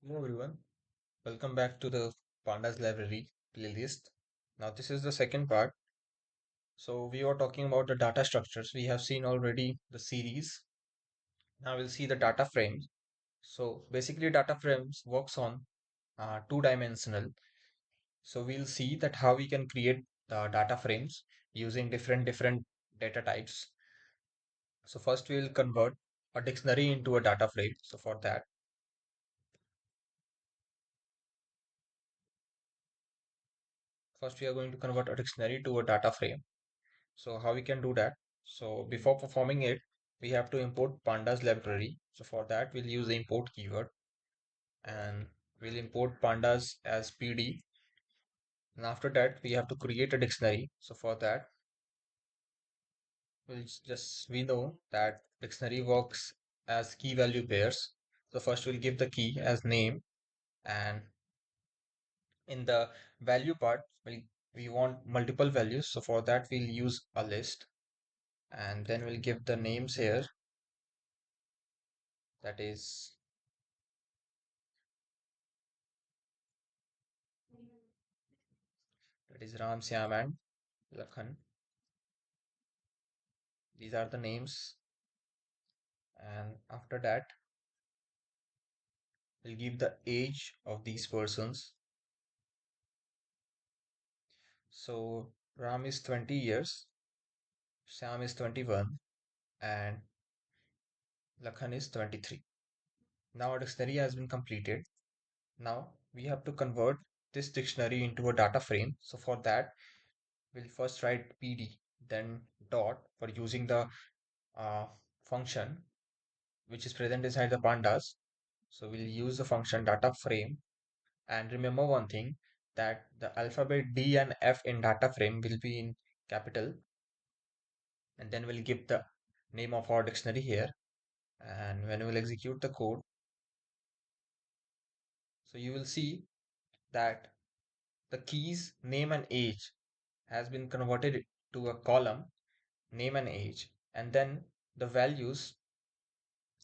Hello everyone, welcome back to the Pandas library playlist. Now this is the second part. So we are talking about the data structures. We have seen already the series. Now we'll see the data frames. So basically data frames works on two-dimensional. So we'll see that how we can create the data frames using different data types. So first we'll convert a dictionary into a data frame. So for that, first we are going to convert a dictionary to a data frame. So how we can do that? So before performing it, we have to import pandas library. So for that, we'll use the import keyword and we'll import pandas as PD. And after that, we have to create a dictionary. So for that, we know that dictionary works as key value pairs. So first we'll give the key as name, and in the value part, we want multiple values. So for that, we'll use a list, and then we'll give the names here. That is Ram, Syam, and Lakhan. These are the names, and after that, we'll give the age of these persons. So Ram is 20 years, Syam is 21, and Lakhan is 23. Now our dictionary has been completed. Now we have to convert this dictionary into a data frame. So for that, we'll first write PD, then dot for using the uh, function which is present inside the pandas. So we'll use the function data frame. And remember one thing, that the alphabet D and F in data frame will be in capital, and then we'll give the name of our dictionary here. And when we'll execute the code, so you will see that the keys name and age has been converted to a column, name and age, and then the values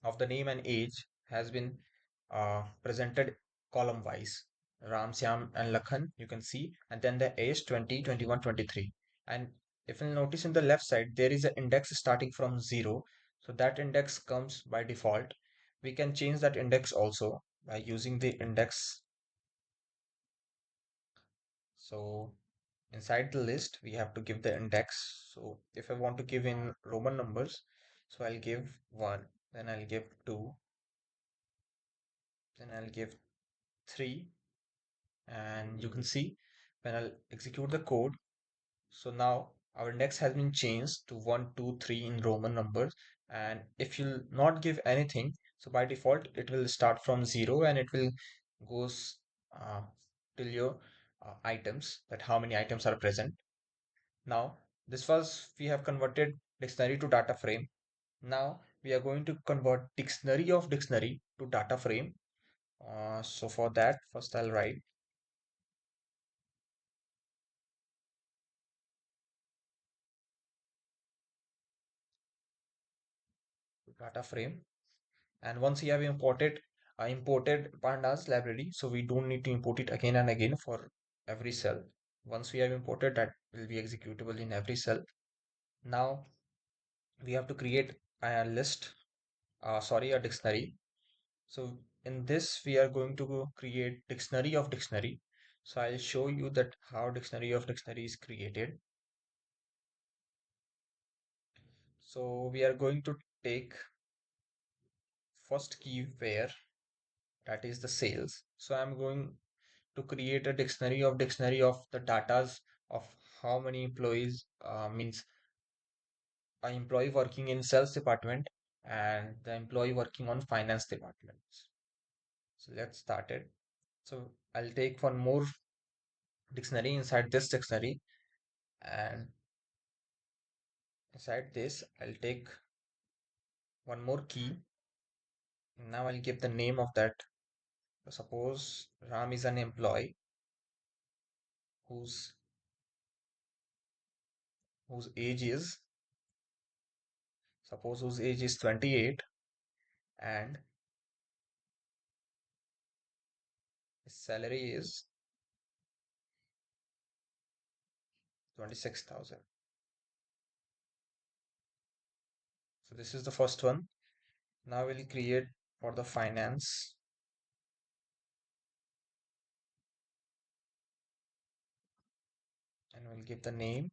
of the name and age has been presented column wise. Ram, Syam, and Lakhan, you can see, and then the age 20, 21, 23. And if you'll notice in the left side, there is an index starting from 0. So that index comes by default. We can change that index also by using the index. So inside the list, we have to give the index. So if I want to give in Roman numbers, so I'll give 1, then I'll give 2, then I'll give 3, and you can see when I'll execute the code, so now our index has been changed to 1, 2, 3 in Roman numbers. And if you'll not give anything, so by default it will start from 0 and it will goes till your items, that how many items are present. Now this was, we have converted dictionary to data frame. Now we are going to convert dictionary of dictionary to data frame. So for that, first I'll write data frame. And once we have imported pandas library, so we don't need to import it again and again for every cell. Once we have imported, that will be executable in every cell. Now we have to create a list, sorry, a dictionary. So in this we are going to create dictionary of dictionary. So I'll show you that how dictionary of dictionary is created. So we are going to take first key where, that is the sales. So I'm going to create a dictionary of the datas of how many employees, means an employee working in sales department and the employee working on finance departments. So let's start it. So I'll take one more dictionary inside this dictionary, and inside this I'll take one more key. Now I'll give the name of that. Suppose Ram is an employee whose whose age is suppose whose age is 28, and salary is 26,000. So this is the first one. Now we'll create for the finance, and we'll give the name.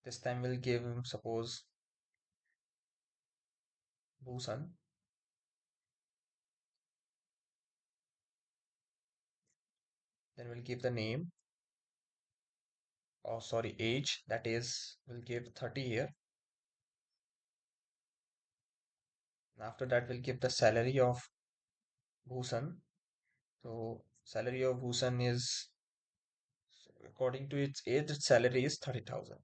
This time we'll give him, suppose, Bhusan. Then we'll give the name, or sorry, age. That is, we'll give 30 here. After that, we'll give the salary of Bhusan. So salary of Bhusan is, according to its age, its salary is 30,000.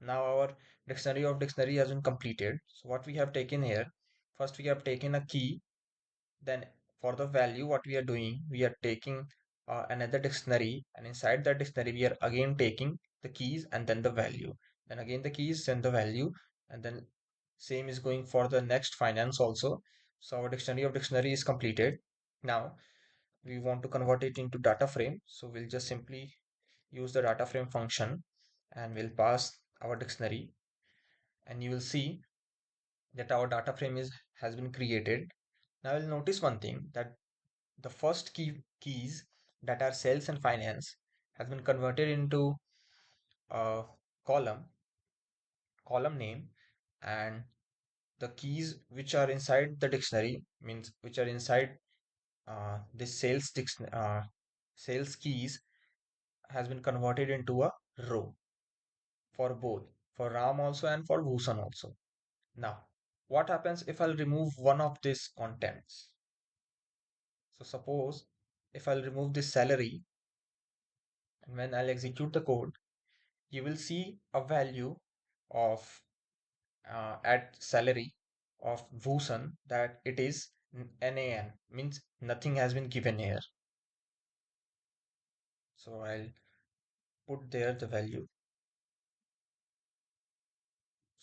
Now our dictionary has been completed. So what we have taken here, first we have taken a key. Then for the value, what we are doing, we are taking another dictionary, and inside that dictionary, we are again taking the keys and then the value. Then again the keys, then the value, and then same is going for the next finance also. So our dictionary is completed. Now we want to convert it into data frame. So we'll just simply use the data frame function, and we'll pass our dictionary, and you will see that our data frame is has been created. Now you'll notice one thing, that the first keys, that are sales and finance, has been converted into a column column name, and the keys which are inside the dictionary, means which are inside this sales keys, has been converted into a row for both, for Ram also and for Bhusan also. Now what happens if I'll remove one of these contents? So suppose if I'll remove this salary, and when I'll execute the code, you will see a value of at salary of Bhusan, that it is NaN, means nothing has been given here. So I'll put there the value.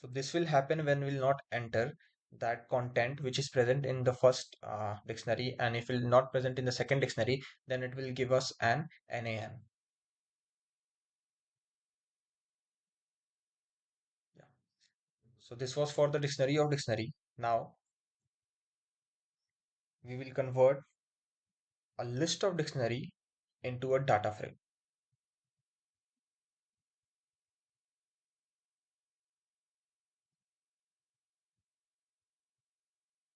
So this will happen when we'll not enter that content which is present in the first dictionary, and if it will not present in the second dictionary, then it will give us an NaN. Yeah. So this was for the dictionary of dictionary. Now we will convert a list of dictionary into a data frame.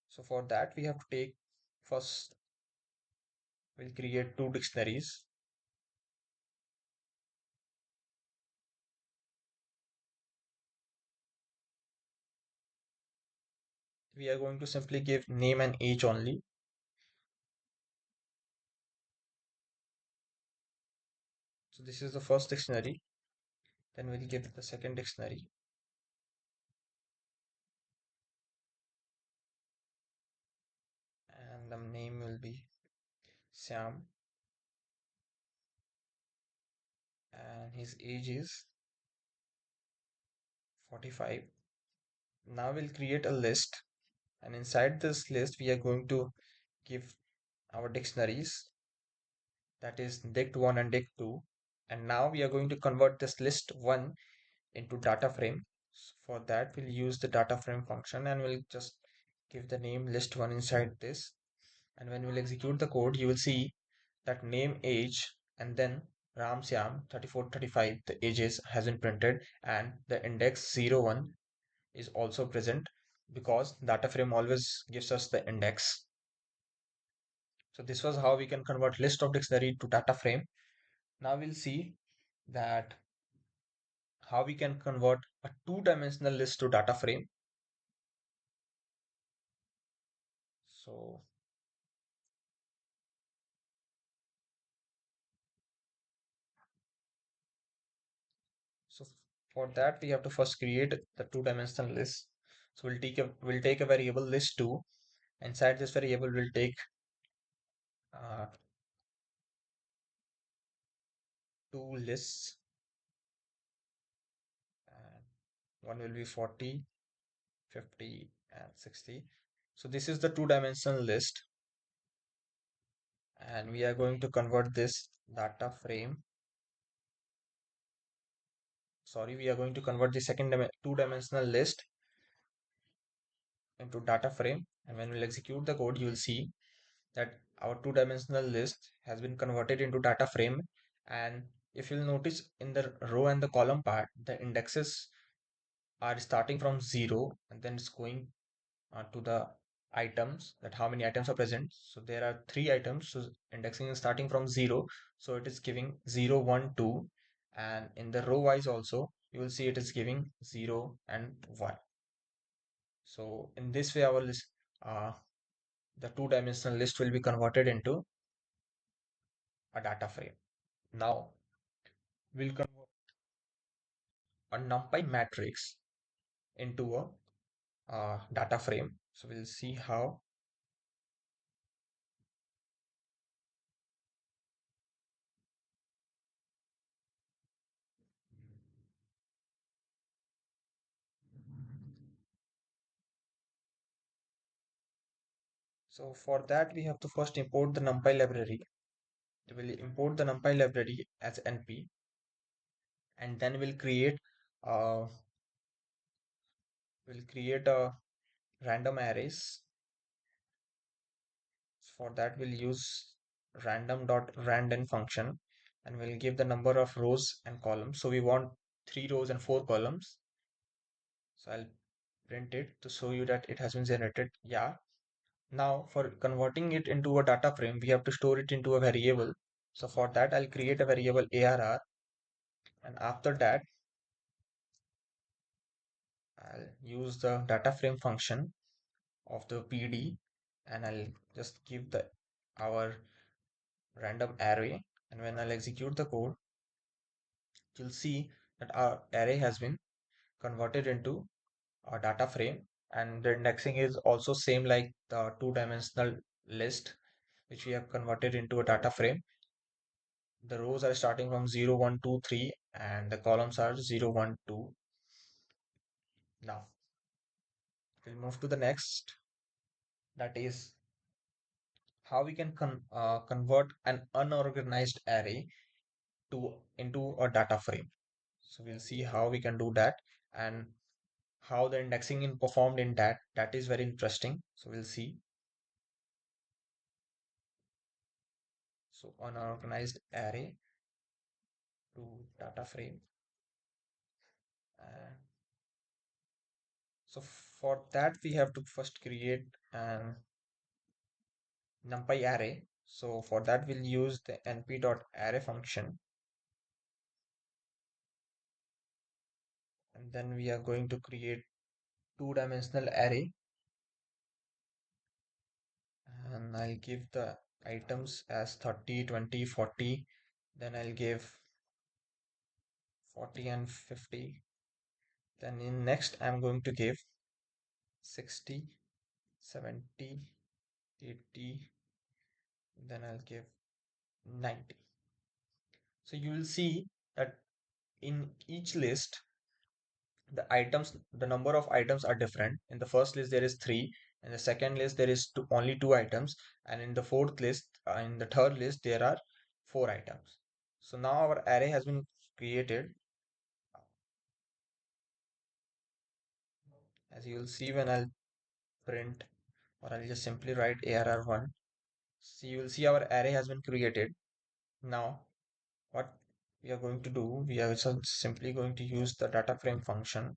So for that we have to take, first we'll create two dictionaries. We are going to simply give name and age only. So this is the first dictionary. Then we'll give the second dictionary, and the name will be Sam, and his age is 45. Now we'll create a list, and inside this list we are going to give our dictionaries, that is dict1 and dict2. And now we are going to convert this list 1 into data frame. So for that we'll use the data frame function, and we'll just give the name list1 inside this. And when we'll execute the code, you will see that name, age, and then Ram Syam 34 35, the ages has been printed, and the index 01 is also present, because data frame always gives us the index. So this was how we can convert list of dictionary to data frame. Now we'll see that how we can convert a two-dimensional list to data frame. So, so for that we have to first create the two-dimensional list. So we'll take a variable list2. Inside this variable we'll take uh, two lists, and one will be 40, 50, and 60. So this is the two-dimensional list. and we are going to convert this data frame. Sorry, we are going to convert the two-dimensional list into data frame. And when we'll execute the code, you will see that our two-dimensional list has been converted into data frame. And if you'll notice in the row and the column part, the indexes are starting from 0 and then it's going to the items, that how many items are present. So there are three items, so indexing is starting from 0, so it is giving 0 1 2, and in the row wise also you will see it is giving 0 and 1. So in this way our list, the two-dimensional list will be converted into a data frame. Now we'll convert a numpy matrix into a data frame. So we'll see how. So for that we have to first import the numpy library. We will import the numpy library as np, and then uh, we'll create a random arrays. For that we'll use random.random function, and we'll give the number of rows and columns. So we want 3 rows and 4 columns. So I'll print it to show you that it has been generated. Yeah. Now for converting it into a data frame, we have to store it into a variable. So for that I'll create a variable arr, and after that I'll use the data frame function of the PD, and I'll just give the our random array. And when I'll execute the code, you'll see that our array has been converted into a data frame, and the indexing is also same like the two-dimensional list which we have converted into a data frame. The rows are starting from 0 1 2 3, and the columns are 0 1 2. Now we'll move to the next, that is how we can convert an unorganized array to into a data frame. So we'll see how we can do that, and how the indexing is performed in that. That is very interesting. So we'll see. So unorganized array to data frame. Uh, so for that we have to first create an numpy array. So for that we'll use the np.array function, and then we are going to create two-dimensional array, and I'll give the items as 30 20 40. Then I'll give 40 and 50. Then in next I'm going to give 60 70 80. Then I'll give 90. So you will see that in each list the number of items are different. In the first list there is 3, in the second list there is only 2 items, and in the fourth list, in the third list there are 4 items. So now our array has been created, as you will see when I'll print, or I'll just simply write arr1. So you will see our array has been created. Now what we are going to do, we are simply going to use the data frame function,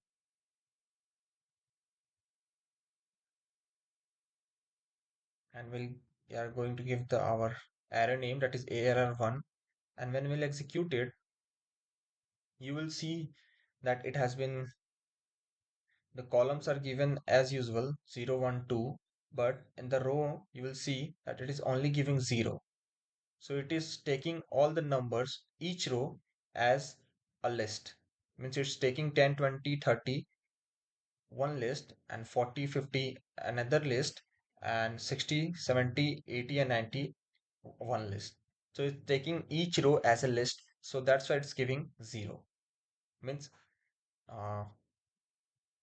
and we are going to give our array name, that is arr1. And when we'll execute it, you will see that it has been, the columns are given as usual 0 1 2, but in the row you will see that it is only giving 0. So it is taking all the numbers, each row, as a list. Means it's taking 10 20 30 one list, and 40 50 another list, and 60 70 80 and 90 one list. So it's taking each row as a list, so that's why it's giving 0. Means uh,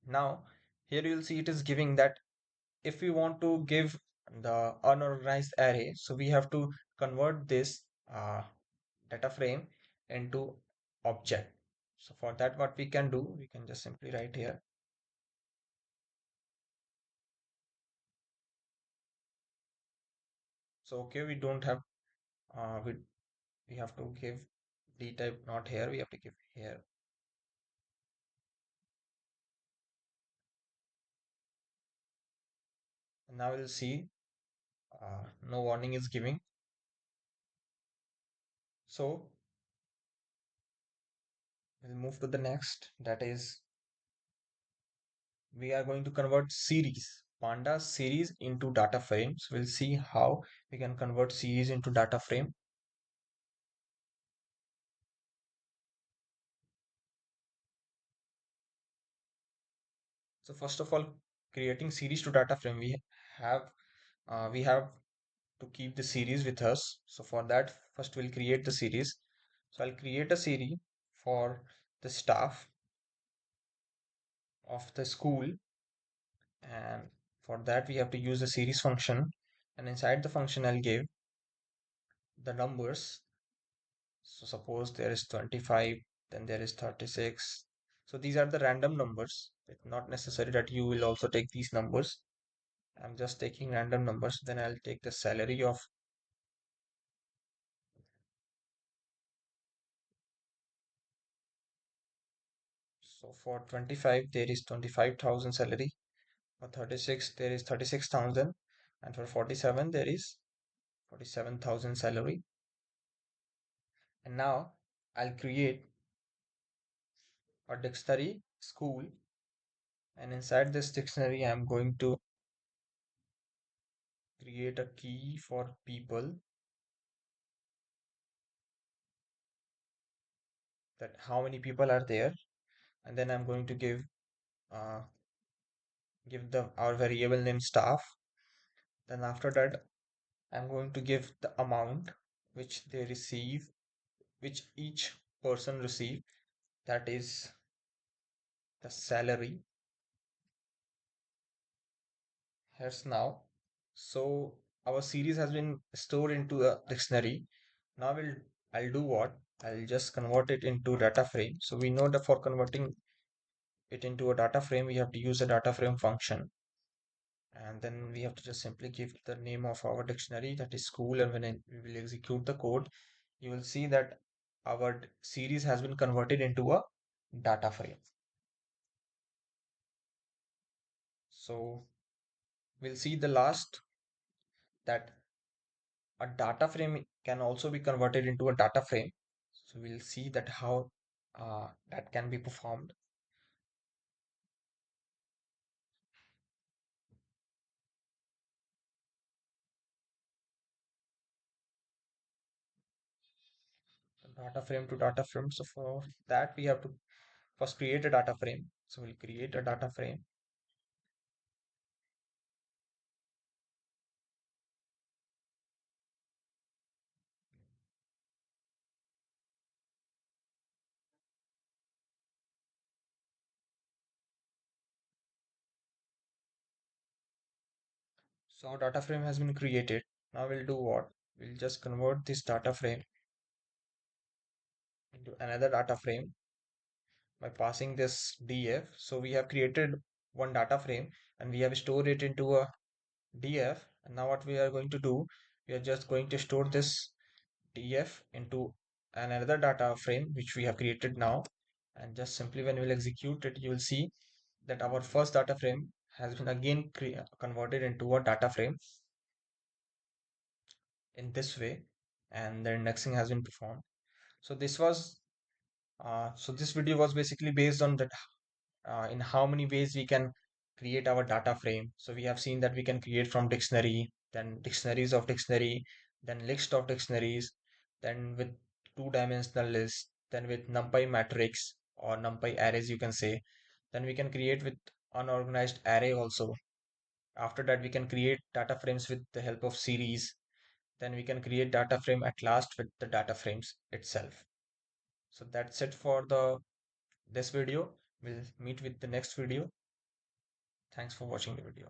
now here you will see it is giving that if we want to give the unorganized array, so we have to convert this data frame into object. So for that, what we can do, we can just simply write here. So okay, we don't have we have to give d type, not here, we have to give here. And now we'll see no warning is giving. So we'll move to the next, that is we are going to convert series, Pandas series into data frames. We'll see how we can convert series into data frame. So first of all, creating series to data frame, have we have to keep the series with us. So for that, first we'll create the series. So I'll create a series for the staff of the school, and for that we have to use the series function, and inside the function I'll give the numbers. So suppose there is 25, then there is 36. So these are the random numbers. It's not necessary that you will also take these numbers. I'm just taking random numbers. Then I'll take the salary of, so for 25 there is 25,000 salary. For 36 there is 36,000, and for 47 there is 47,000 salary. And now I'll create a dictionary school, and inside this dictionary I'm going to create a key for people, that how many people are there, and then I'm going to uh, give the our variable name staff. Then after that I'm going to give the amount which they receive, which each person receive, that is the salary. Here's now. So our series has been stored into a dictionary. Now I'll do what? I'll just convert it into data frame. So we know that for converting it into a data frame, we have to use a data frame function. And then we have to just simply give the name of our dictionary, that is school, and when we will execute the code, you will see that our series has been converted into a data frame. So we'll see the last, that a data frame can also be converted into a data frame. So we'll see that how that can be performed. So data frame to data frame. So for that we have to first create a data frame. So we'll create a data frame. So our data frame has been created. Now we'll do what? We'll just convert this data frame into another data frame by passing this df. So we have created one data frame and we have stored it into a df. And now what we are going to do, we are just going to store this df into another data frame which we have created now. And just simply when we'll execute it, you will see that our first data frame has been again converted into a data frame in this way, and the indexing has been performed. So this video was basically based on that, in how many ways we can create our data frame. So we have seen that we can create from dictionary, then dictionaries of dictionary, then list of dictionaries, then with two-dimensional list, then with NumPy matrix or NumPy arrays you can say. Then we can create with unorganized array also. After that we can create data frames with the help of series. Then we can create data frame at last with the data frames itself. So that's it for the this video. We'll meet with the next video. Thanks for watching the video.